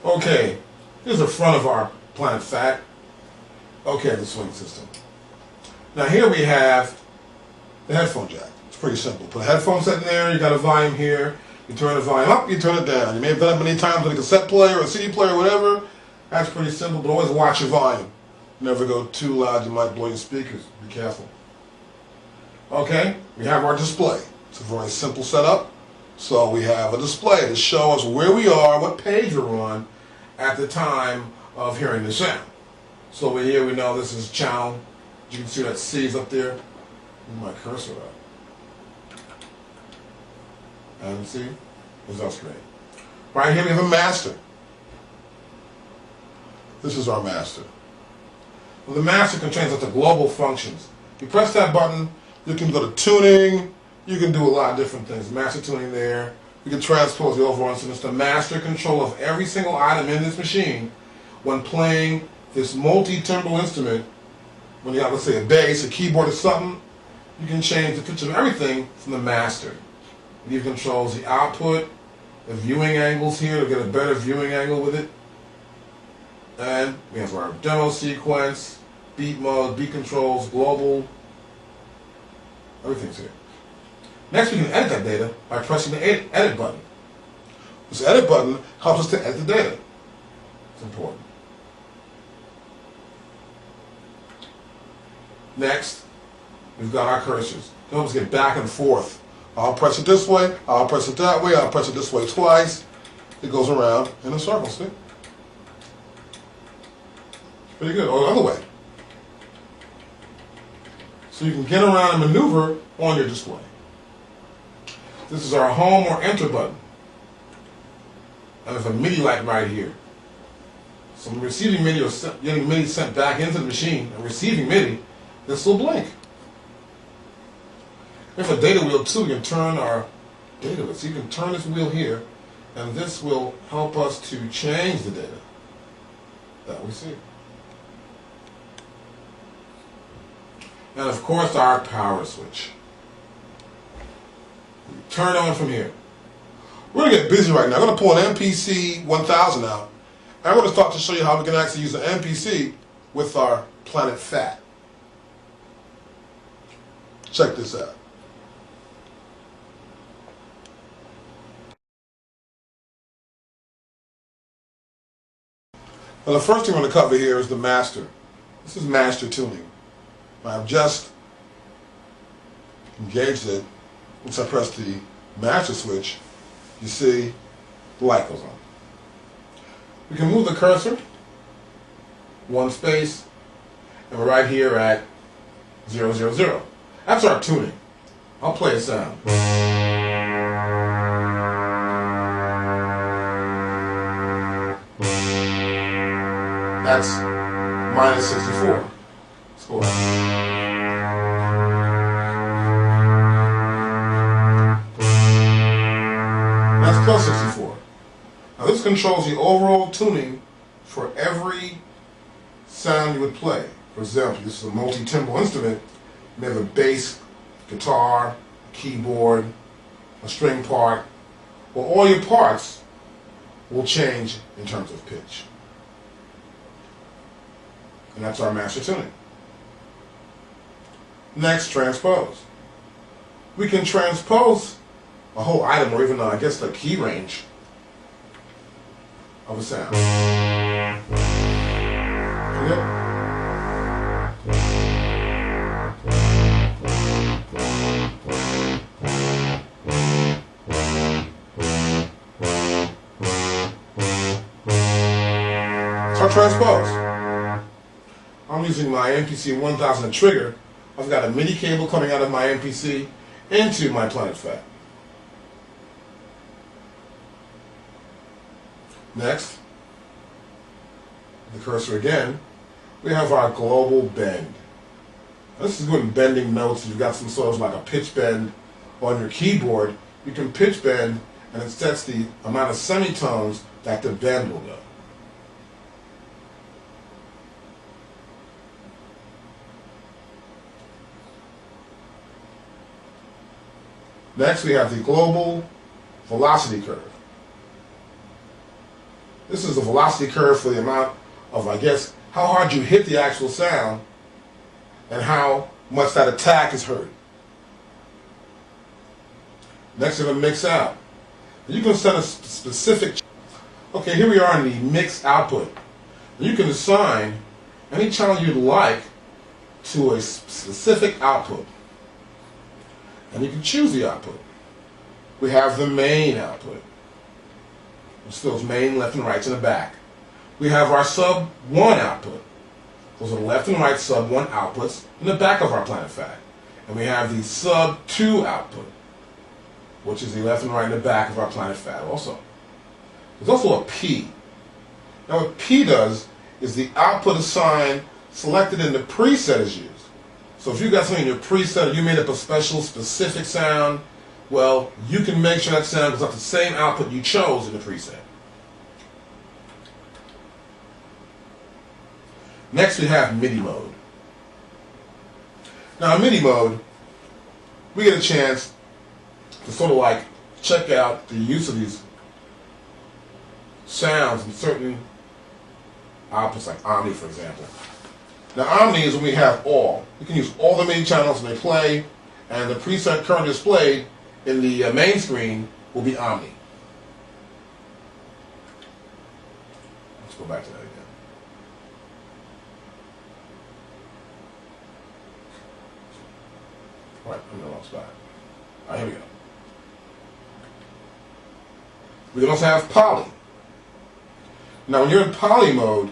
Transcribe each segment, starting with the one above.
Okay, here's the front of our Planet Phatt. Okay, the swing system. Now here we have the headphone jack. It's pretty simple. Put a headphone set in there, you got a volume here, you turn the volume up, you turn it down. You may have done it many times with a cassette player or a CD player or whatever. That's pretty simple, but always watch your volume. Never go too loud, you might blow your speakers. Be careful. Okay, we have our display. It's a very simple setup. So we have a display to show us where we are, what page we're on at the time of hearing the sound. So over here we know this is channel. You can see that C's up there. Move my cursor up. And see? There's our screen. Right here we have a master. This is our master. Well, the master contains the global functions. You press that button, you can go to tuning, you can do a lot of different things. Master tuning there. You can transpose the overall instrument. It's the master control of every single item in this machine when playing this multi-timbral instrument. When you have, let's say, a bass, a keyboard, or something, you can change the pitch of everything from the master. It even controls the output, the viewing angles here to get a better viewing angle with it. And we have our demo sequence, beat mode, beat controls, global. Everything's here. Next, we can edit that data by pressing the edit button. This edit button helps us to edit the data. It's important. Next, we've got our cursors. They help us get back and forth. I'll press it this way, I'll press it that way, I'll press it this way twice. It goes around in a circle, see? Pretty good. Or the other way. So you can get around and maneuver on your display. This is our home or enter button. And there's a MIDI light right here. So when receiving MIDI or getting MIDI sent back into the machine and receiving MIDI, this will blink. We have a data wheel too. We can turn our data wheel. So you can turn this wheel here, and this will help us to change the data that we see. And of course our power switch. Turn on from here. We're going to get busy right now. I'm going to pull an MPC 1000 out. And I'm going to start to show you how we can actually use an MPC with our Planet Phatt. Check this out. Well, the first thing we're going to cover here is the master. This is master tuning. I've just engaged it. Once I press the master switch, you see the light goes on. We can move the cursor one space, and we're right here at 000. That's our tuning. I'll play a sound. That's minus 64. Score. That's plus 64. Now this controls the overall tuning for every sound you would play. For example, this is a multi-timbral instrument. You have a bass, guitar, a keyboard, a string part. Well, all your parts will change in terms of pitch. And that's our master tuning. Next, transpose. We can transpose a whole item, or even, I guess, the key range of a sound. Yeah. So transpose. I'm using my MPC 1000 trigger. I've got a MIDI cable coming out of my MPC into my Planet Phatt. Next, the cursor again, we have our global bend. This is good in bending notes. You've got some sort of like a pitch bend on your keyboard. You can pitch bend, and it sets the amount of semitones that the bend will go. Next, we have the global velocity curve. This is the velocity curve for the amount of, I guess, how hard you hit the actual sound and how much that attack is heard. Next, you're going to mix out. You can set a specific. Okay, here we are in the mix output. You can assign any channel you'd like to a specific output. And you can choose the output. We have the main output, which fills main, left, and rights in the back. We have our sub 1 output. Those are the left and right sub 1 outputs in the back of our planet Phatt. And we have the sub 2 output, which is the left and right in the back of our planet Phatt also. There's also a P. Now what P does is the output assigned selected in the preset is used. So if you got something in your preset or you made up a special specific sound, well, you can make sure that sound goes up the same output you chose in the preset. Next we have Midi Mode. Now in Midi Mode, we get a chance to sort of like check out the use of these sounds in certain outputs, like Omni, for example. Now Omni is when we have all. You can use all the MIDI channels and they play, and the preset currently displayed in the main screen will be Omni. Let's go back to that again. Right, I'm in the wrong spot. All right, here we go. We can also have poly. Now when you're in poly mode,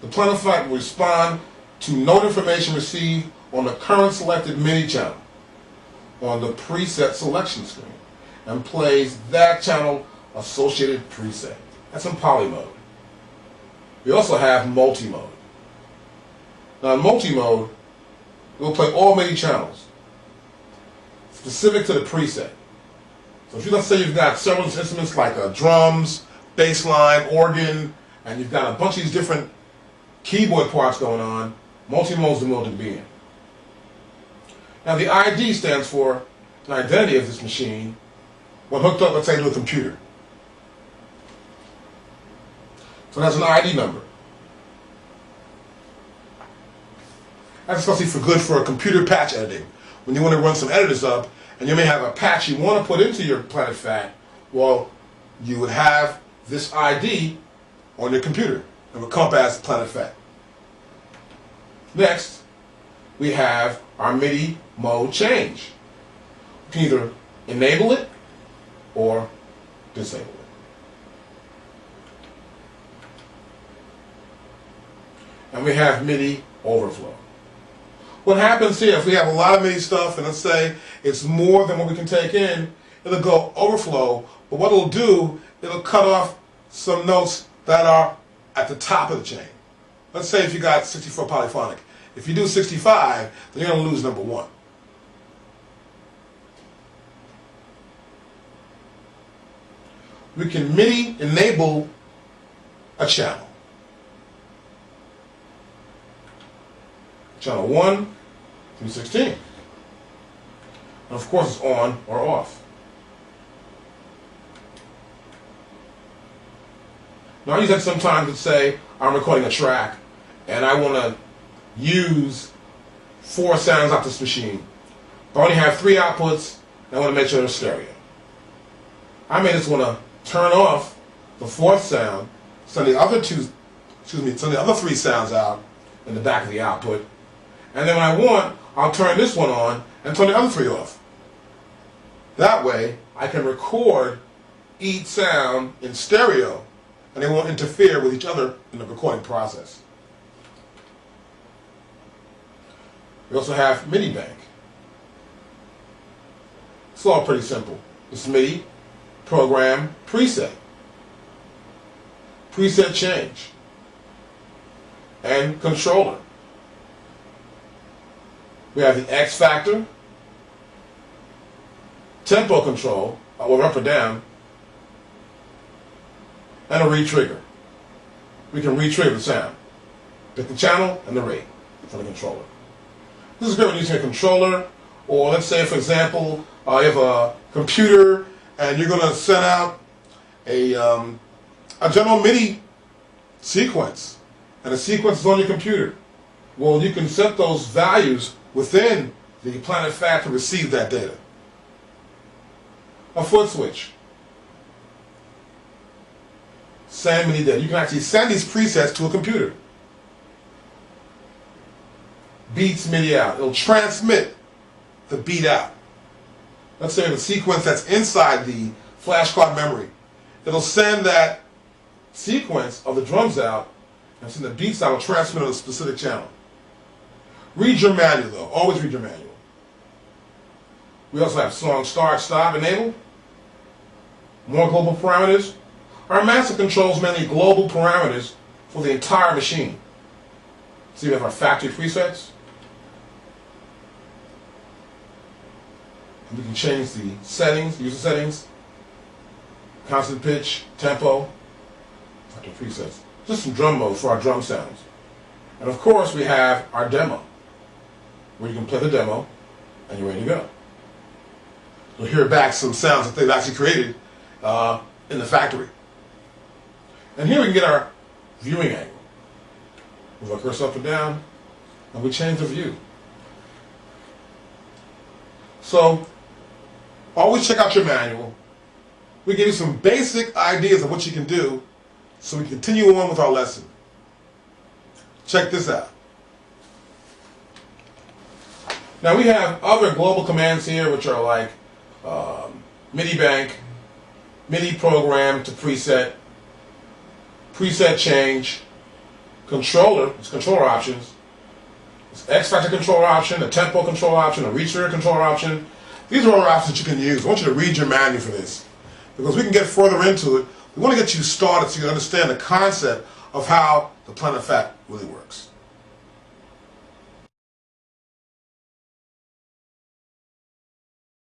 the planet Phatt will respond to note information received on the current selected MIDI channel on the preset selection screen and plays that channel associated preset. That's in poly mode. We also have multi-mode. Now in multi-mode, we'll play all MIDI channels specific to the preset. So if you, let's say you've got several instruments like drums, bass line, organ, and you've got a bunch of these different keyboard parts going on, multi-mode is the mode to be in. Now the ID stands for an identity of this machine when hooked up, let's say, to a computer. So it has an ID number. That's especially for computer patch editing. When you want to run some editors up, and you may have a patch you want to put into your planet Phatt, well, you would have this ID on your computer. It would come up as planet Phatt. Next, we have our MIDI mode change. You can either enable it or disable it. And we have MIDI overflow. What happens here, if we have a lot of MIDI stuff, and let's say it's more than what we can take in, it'll go overflow, but what it'll do, it'll cut off some notes that are at the top of the chain. Let's say if you got 64 polyphonic. If you do 65, then you're going to lose number 1. We can MIDI enable a channel. Channel 1 through 16. And of course it's on or off. Now I use that sometimes to say I'm recording a track and I want to use 4 sounds off this machine. But I only have 3 outputs and I want to make sure they're stereo. I may just want to turn off the 4th sound, send the other 3 sounds out in the back of the output. And then when I want, I'll turn this one on and turn the other 3 off. That way, I can record each sound in stereo and they won't interfere with each other in the recording process. We also have MIDI bank. It's all pretty simple. It's MIDI, program, preset. Preset change. And controller. We have the X factor, tempo control, or up or down, and a re-trigger. We can re-trigger the sound. Pick the channel and the rate for the controller. This is great when using a controller, or let's say, for example, you have a computer and you're going to send out a a general MIDI sequence, and the sequence is on your computer. Well, you can set those values within the Planet Phatt to receive that data. A foot switch. Same MIDI data. You can actually send these presets to a computer. Beats MIDI out. It'll transmit the beat out. Let's say the sequence that's inside the flash card memory. It'll send that sequence of the drums out, and send the beats out, will transmit on a specific channel. Read your manual though. Always read your manual. We also have song start, stop, enable. More global parameters. Our master controls mainly global parameters for the entire machine. So we have our factory presets. And we can change the settings, user settings, constant pitch, tempo, factory presets. Just some drum mode for our drum sounds. And of course we have our demo, where you can play the demo and you're ready to go. You'll hear back some sounds that they've actually created in the factory. And here we can get our viewing angle. Move our cursor up and down, and we change the view. So, always check out your manual. We give you some basic ideas of what you can do so we can continue on with our lesson. Check this out. Now we have other global commands here which are like MIDI bank, MIDI program to preset, preset change, controller, it's controller options, it's X factor controller option, a tempo controller option, a reach trigger controller option. These are all options that you can use. I want you to read your manual for this, because we can get further into it. We want to get you started so you can understand the concept of how the Planet Phatt really works.